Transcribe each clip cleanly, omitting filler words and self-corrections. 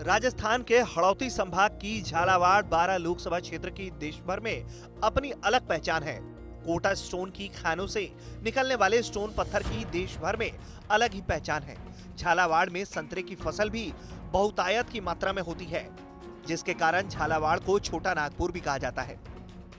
राजस्थान के हड़ौती संभाग की झालावाड़ बारां लोकसभा क्षेत्र की देश भर में अपनी अलग पहचान है। कोटा स्टोन की खानों से निकलने वाले स्टोन पत्थर की देश भर में अलग ही पहचान है। झालावाड़ में संतरे की फसल भी बहुतायत की मात्रा में होती है, जिसके कारण झालावाड़ को छोटा नागपुर भी कहा जाता है।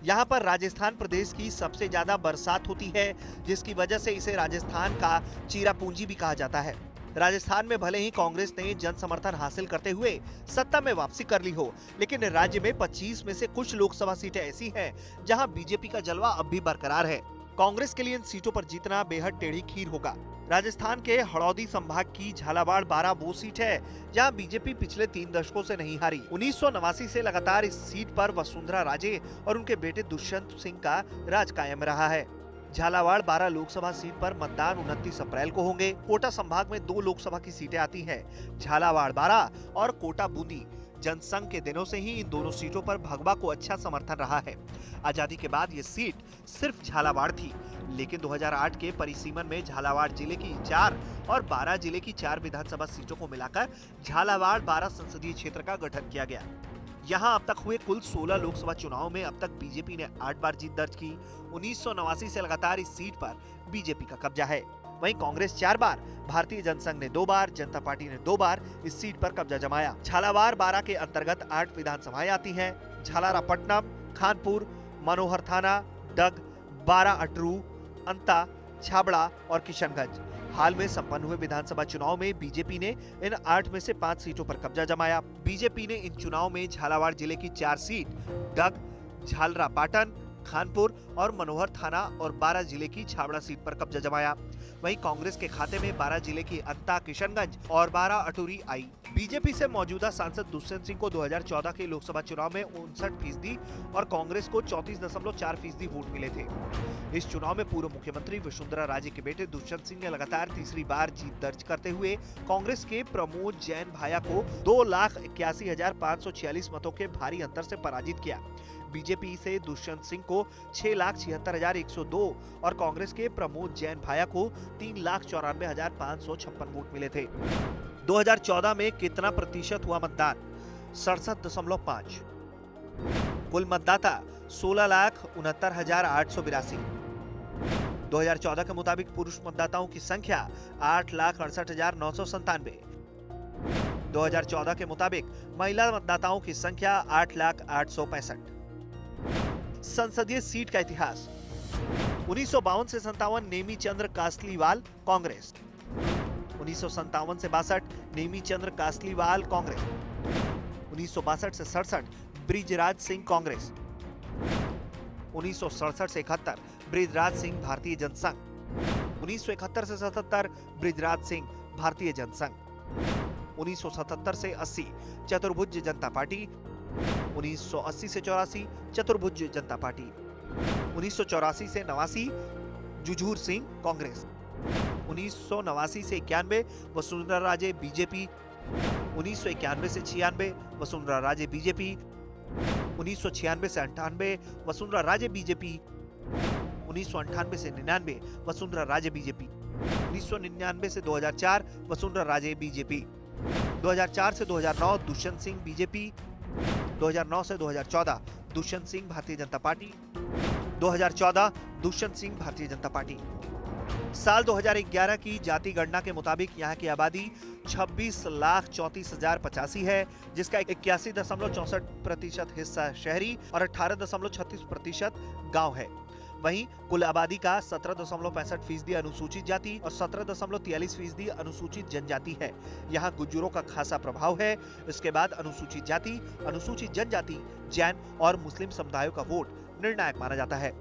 यहाँ पर राजस्थान प्रदेश की सबसे ज्यादा बरसात होती है, जिसकी वजह से इसे राजस्थान का चीरा पूंजी भी कहा जाता है। राजस्थान में भले ही कांग्रेस ने जन समर्थन हासिल करते हुए सत्ता में वापसी कर ली हो, लेकिन राज्य में 25 में से कुछ लोकसभा सीटें ऐसी हैं जहां बीजेपी का जलवा अब भी बरकरार है। कांग्रेस के लिए इन सीटों पर जीतना बेहद टेढ़ी खीर होगा। राजस्थान के हड़ौती संभाग की झालावाड़ बारां वो सीट है जहां बीजेपी पिछले 3 दशकों से नहीं हारी। 1989 से लगातार इस सीट पर वसुंधरा राजे और उनके बेटे दुष्यंत सिंह का राज कायम रहा है। झालावाड़ बारां लोकसभा सीट पर मतदान 29 अप्रैल को होंगे। कोटा संभाग में 2 लोकसभा की सीटें आती हैं, झालावाड़ बारां और कोटा बूंदी। जनसंघ के दिनों से ही इन दोनों सीटों पर भाजपा को अच्छा समर्थन रहा है। आजादी के बाद ये सीट सिर्फ झालावाड़ थी, लेकिन 2008 के परिसीमन में झालावाड़ जिले की 4 और बारां जिले की 4 विधानसभा सीटों को मिलाकर झालावाड़ बारां संसदीय क्षेत्र का गठन किया गया। यहाँ अब तक हुए कुल 16 लोकसभा चुनाव में अब तक बीजेपी ने 8 बार जीत दर्ज की। 1989 से लगातार इस सीट पर बीजेपी का कब्जा है। वहीं कांग्रेस 4 बार, भारतीय जनसंघ ने 2 बार, जनता पार्टी ने 2 बार इस सीट पर कब्जा जमाया। झालावाड़ बारां के अंतर्गत 8 विधानसभाएं आती हैं: झालारापट्टनम, खानपुर, मनोहर थाना, डग, बारां अटरू, अंता, छाबड़ा और किशनगंज। हाल में संपन्न हुए विधानसभा चुनाव में बीजेपी ने इन 8 में से 5 सीटों पर कब्जा जमाया। बीजेपी ने इन चुनाव में झालावाड़ जिले की 4 सीट, डग, झालरापाटन, खानपुर और मनोहर थाना और बारां जिले की छाबड़ा सीट पर कब्जा जमाया। वहीं कांग्रेस के खाते में बारां जिले की अंता, किशनगंज और बारां अटूरी आई। बीजेपी से मौजूदा सांसद दुष्यंत सिंह को 2014 के लोकसभा चुनाव में 59% और कांग्रेस को 34.4% वोट मिले थे। इस चुनाव में पूर्व मुख्यमंत्री वसुंधरा राजे के बेटे दुष्यंत सिंह ने लगातार तीसरी बार जीत दर्ज करते हुए कांग्रेस के प्रमोद जैन भाया को 2,81,546 मतों के भारी अंतर से पराजित किया। बीजेपी से दुष्यंत सिंह को 6,76,102 और कांग्रेस के प्रमोद जैन भाया को 3,94,556 वोट मिले थे। 2014 में कितना प्रतिशत हुआ मतदान? 67.5। कुल मतदाता 16,69,882। 2014 के मुताबिक पुरुष मतदाताओं की संख्या 8,68,997। 2014 के मुताबिक महिला मतदाताओं की संख्या 8,08,65। संसदीय सीट का इतिहास: 1952 से 57 नेमी चंद्र कासलीवाल कांग्रेस, 1957 से 62 नेमी चंद्र कासलीवाल कांग्रेस, 1962 से 67 ब्रिजराज सिंह कांग्रेस, 1967 से 71 ब्रिजराज सिंह भारतीय जनसंघ, 1971 से 77 ब्रिजराज सिंह भारतीय जनसंघ, 1977 से 80 चतुर्भुज जनता पार्टी, 1980 से 84 चतुर्भुज जनता पार्टी, 1984 से 89 जुझूर सिंह कांग्रेस, 1989 से 91 वसुंधरा राजे बीजेपी, 1991 से 96 वसुंधरा राजे बीजेपी, 1996 से 98 वसुंधरा राजे बीजेपी, 1998 से 99 वसुंधरा राजे बीजेपी, 1999 से 2004 वसुंधरा राजे बीजेपी, 2004 से 2009 दुष्यंत सिंह बीजेपी, 2009 से 2014 दुष्यंत सिंह भारतीय जनता पार्टी, 2014 दुष्यंत सिंह भारतीय जनता पार्टी। साल 2011 की जाति गणना के मुताबिक यहाँ की आबादी 26,34,085 है, जिसका 81.64% हिस्सा शहरी और 18.36% गांव है। वहीं कुल आबादी का 17.65% अनुसूचित जाति और 17.43% अनुसूचित जनजाति है। यहाँ गुज्जरों का खासा प्रभाव है। इसके बाद अनुसूचित जाति, अनुसूचित जनजाति, जैन और मुस्लिम समुदायों का वोट निर्णायक माना जाता है।